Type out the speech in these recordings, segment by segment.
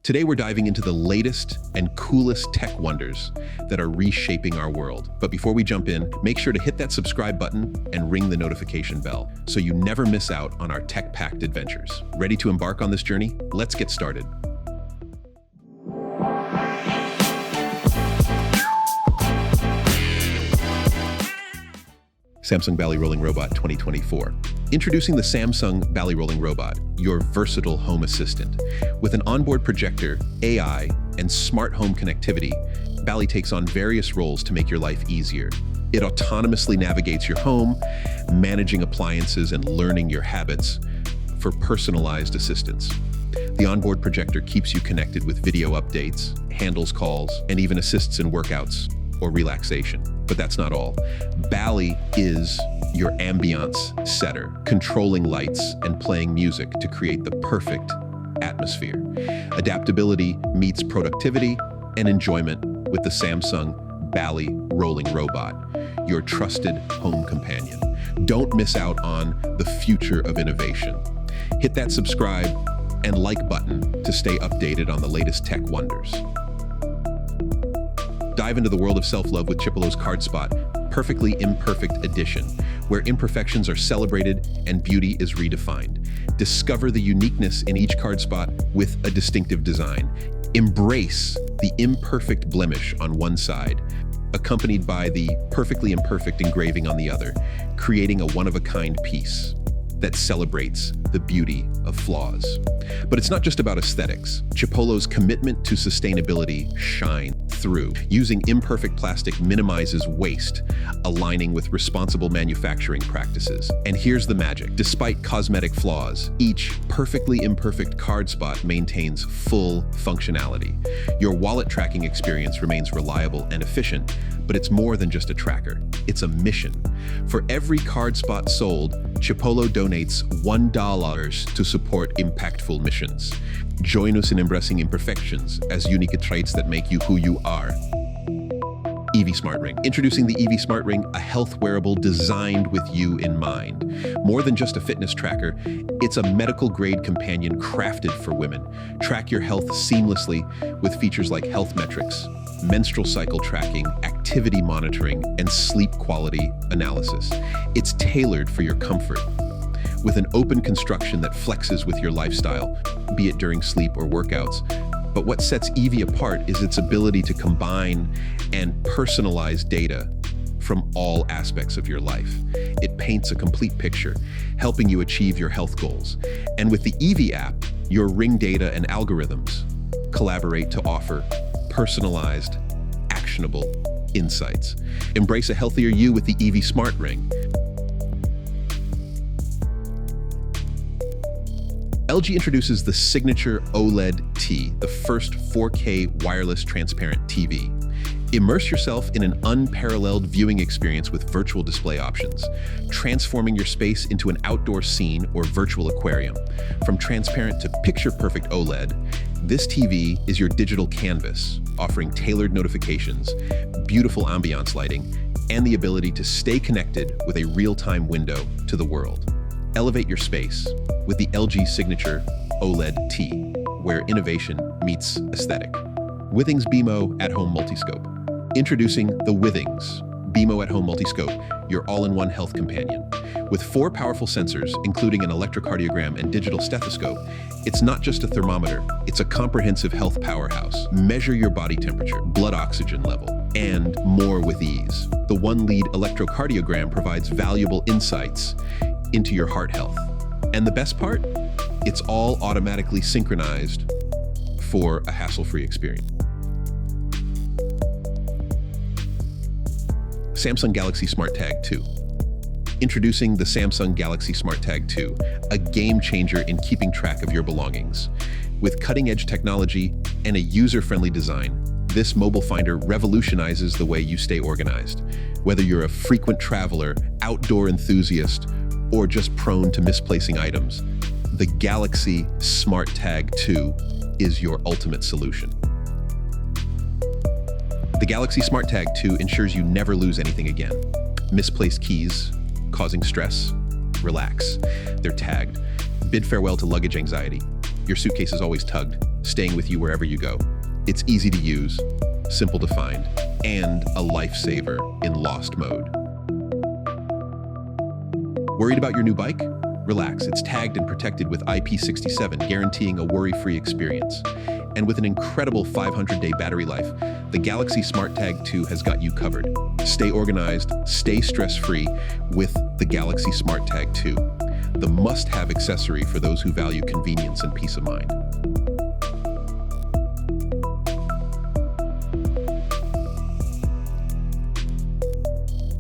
Today we're diving into the latest and coolest tech wonders that are reshaping our world. But before we jump in, make sure to hit that subscribe button and ring the notification bell so you never miss out on our tech-packed adventures. Ready to embark on this journey? Let's get started. Samsung Ballie Rolling Robot 2024. Introducing the Samsung Ballie Rolling Robot, your versatile home assistant. With an onboard projector, AI, and smart home connectivity, Ballie takes on various roles to make your life easier. It autonomously navigates your home, managing appliances and learning your habits for personalized assistance. The onboard projector keeps you connected with video updates, handles calls, and even assists in workouts or relaxation. But that's not all. Ballie is your ambiance setter, controlling lights and playing music to create the perfect atmosphere. Adaptability meets productivity and enjoyment with the Samsung Ballie Rolling Robot, your trusted home companion. Don't miss out on the future of innovation. Hit that subscribe and like button to stay updated on the latest tech wonders. Dive into the world of self-love with Chipolo's Card Spot, Perfectly Imperfect Edition, where imperfections are celebrated and beauty is redefined. Discover the uniqueness in each card spot with a distinctive design. Embrace the imperfect blemish on one side, accompanied by the perfectly imperfect engraving on the other, creating a one-of-a-kind piece that celebrates the beauty of flaws. But it's not just about aesthetics. Chipolo's commitment to sustainability shines through. Using imperfect plastic minimizes waste, aligning with responsible manufacturing practices. And here's the magic. Despite cosmetic flaws, each perfectly imperfect card spot maintains full functionality. Your wallet tracking experience remains reliable and efficient, but it's more than just a tracker. It's a mission. For every card spot sold, Chipolo donates $1 to support impactful missions. Join us in embracing imperfections as unique traits that make you who you are. Evie Smart Ring. Introducing the Evie Smart Ring, a health wearable designed with you in mind. More than just a fitness tracker, it's a medical-grade companion crafted for women. Track your health seamlessly with features like health metrics, menstrual cycle tracking, activity monitoring, and sleep quality analysis. It's tailored for your comfort, with an open construction that flexes with your lifestyle, be it during sleep or workouts. But what sets Evie apart is its ability to combine and personalize data from all aspects of your life. It paints a complete picture, helping you achieve your health goals. And with the Evie app, your ring data and algorithms collaborate to offer personalized, actionable insights. Embrace a healthier you with the Evie Smart Ring. LG introduces the Signature OLED T, the first 4K wireless transparent TV. Immerse yourself in an unparalleled viewing experience with virtual display options, transforming your space into an outdoor scene or virtual aquarium. From transparent to picture-perfect OLED, this TV is your digital canvas, offering tailored notifications, beautiful ambiance lighting, and the ability to stay connected with a real-time window to the world. Elevate your space with the LG Signature OLED T, where innovation meets aesthetic. Withings BeamO at-home Multiscope. Introducing the Withings BeamO at-home Multiscope, your all-in-one health companion. With 4 powerful sensors, including an electrocardiogram and digital stethoscope, it's not just a thermometer, it's a comprehensive health powerhouse. Measure your body temperature, blood oxygen level, and more with ease. The one-lead electrocardiogram provides valuable insights into your heart health. And the best part? It's all automatically synchronized for a hassle-free experience. Samsung Galaxy Smart Tag 2. Introducing the Samsung Galaxy Smart Tag 2, a game changer in keeping track of your belongings. With cutting-edge technology and a user-friendly design, this mobile finder revolutionizes the way you stay organized. Whether you're a frequent traveler, outdoor enthusiast, or just prone to misplacing items, the Galaxy Smart Tag 2 is your ultimate solution. The Galaxy Smart Tag 2 ensures you never lose anything again. Misplaced keys causing stress? Relax. They're tagged. Bid farewell to luggage anxiety. Your suitcase is always tugged. staying with you wherever you go. It's easy to use, simple to find, and a lifesaver in lost mode. Worried about your new bike? Relax, it's tagged and protected with IP67, guaranteeing a worry-free experience. And with an incredible 500-day battery life, the Galaxy Smart Tag 2 has got you covered. Stay organized, stay stress-free with the Galaxy Smart Tag 2, the must-have accessory for those who value convenience and peace of mind.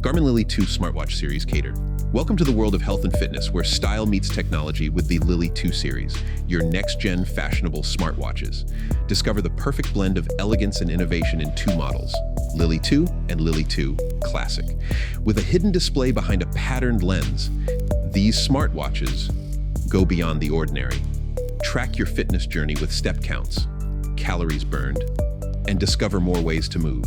Garmin Lily 2 smartwatch series cater. Welcome to the world of health and fitness, where style meets technology with the Lily 2 series, your next-gen fashionable smartwatches. Discover the perfect blend of elegance and innovation in two models, Lily 2 and Lily 2 Classic. With a hidden display behind a patterned lens, these smartwatches go beyond the ordinary. Track your fitness journey with step counts, calories burned, and discover more ways to move.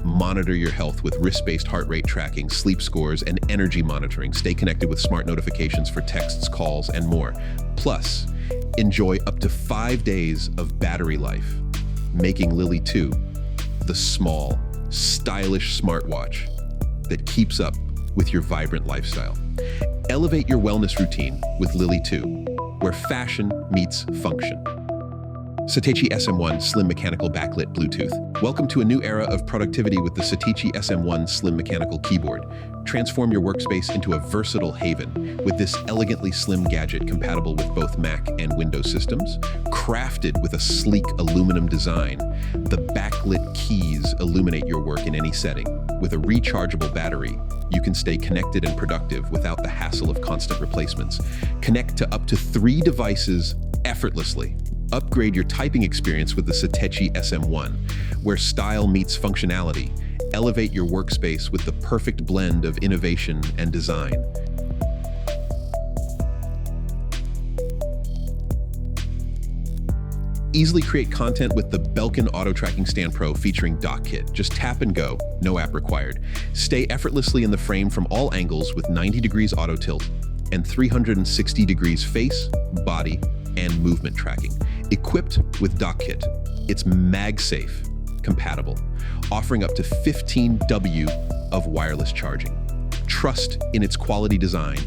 Monitor your health with wrist-based heart rate tracking, sleep scores, and energy monitoring. Stay connected with smart notifications for texts, calls, and more. Plus, enjoy up to 5 days of battery life, making Lily 2 the small, stylish smartwatch that keeps up with your vibrant lifestyle. Elevate your wellness routine with Lily 2, where fashion meets function. Satechi SM1 Slim Mechanical Backlit Bluetooth. Welcome to a new era of productivity with the Satechi SM1 Slim Mechanical Keyboard. Transform your workspace into a versatile haven with this elegantly slim gadget compatible with both Mac and Windows systems. Crafted with a sleek aluminum design, the backlit keys illuminate your work in any setting. With a rechargeable battery, you can stay connected and productive without the hassle of constant replacements. Connect to up to 3 devices effortlessly. Upgrade your typing experience with the Satechi SM1, where style meets functionality. Elevate your workspace with the perfect blend of innovation and design. Easily create content with the Belkin Auto Tracking Stand Pro featuring Dock Kit. Just tap and go, no app required. Stay effortlessly in the frame from all angles with 90 degrees auto tilt and 360 degrees face, body, and movement tracking. Equipped with Dock Kit, it's MagSafe compatible, offering up to 15 W of wireless charging. Trust in its quality design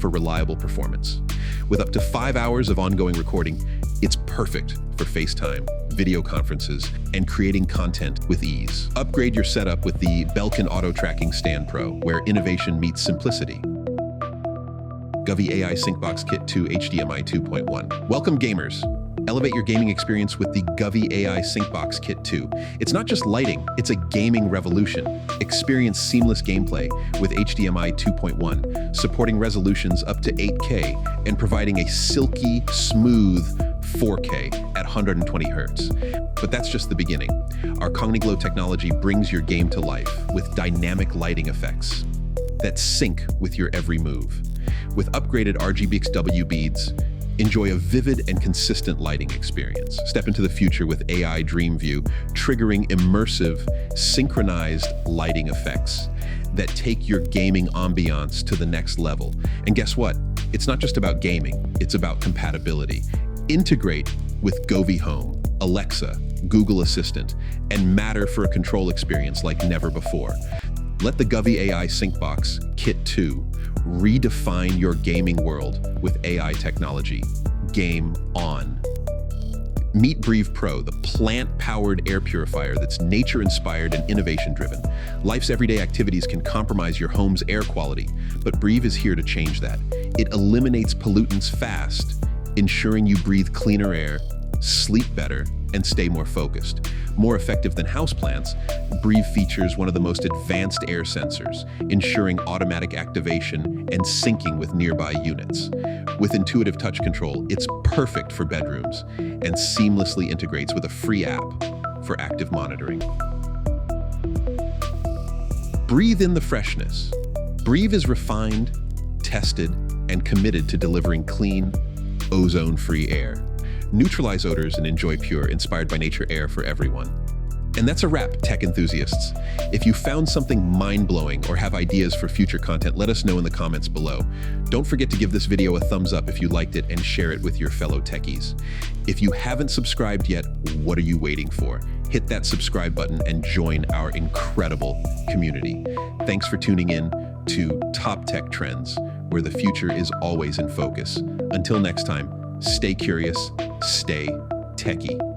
for reliable performance. With up to 5 hours of ongoing recording, it's perfect for FaceTime, video conferences, and creating content with ease. Upgrade your setup with the Belkin Auto Tracking Stand Pro, where innovation meets simplicity. Govee AI SyncBox Kit 2 HDMI 2.1. Welcome gamers. Elevate your gaming experience with the Govee AI SyncBox Kit 2. It's not just lighting, it's a gaming revolution. Experience seamless gameplay with HDMI 2.1, supporting resolutions up to 8K and providing a silky, smooth 4K at 120 Hz. But that's just the beginning. Our CogniGlow technology brings your game to life with dynamic lighting effects that sync with your every move. With upgraded RGBXW beads, enjoy a vivid and consistent lighting experience. Step into the future with AI Dream View, triggering immersive, synchronized lighting effects that take your gaming ambiance to the next level. And guess what? It's not just about gaming, it's about compatibility. Integrate with Govee Home, Alexa, Google Assistant, and Matter for a control experience like never before. Let the Govee AI SyncBox Kit 2 redefine your gaming world with AI technology. Game on. Meet Briiv Pro, the plant-powered air purifier that's nature-inspired and innovation-driven. Life's everyday activities can compromise your home's air quality, but Briiv is here to change that. It eliminates pollutants fast, ensuring you breathe cleaner air, sleep better, and stay more focused. More effective than houseplants, Briiv features one of the most advanced air sensors, ensuring automatic activation and syncing with nearby units. With intuitive touch control, it's perfect for bedrooms and seamlessly integrates with a free app for active monitoring. Breathe in the freshness. Briiv is refined, tested, and committed to delivering clean, ozone-free air. Neutralize odors and enjoy pure, inspired by nature air for everyone. And that's a wrap, tech enthusiasts. If you found something mind-blowing or have ideas for future content, let us know in the comments below. Don't forget to give this video a thumbs up if you liked it and share it with your fellow techies. If you haven't subscribed yet, what are you waiting for? Hit that subscribe button and join our incredible community. Thanks for tuning in to Top Tech Trends, where the future is always in focus. Until next time, stay curious, stay techie.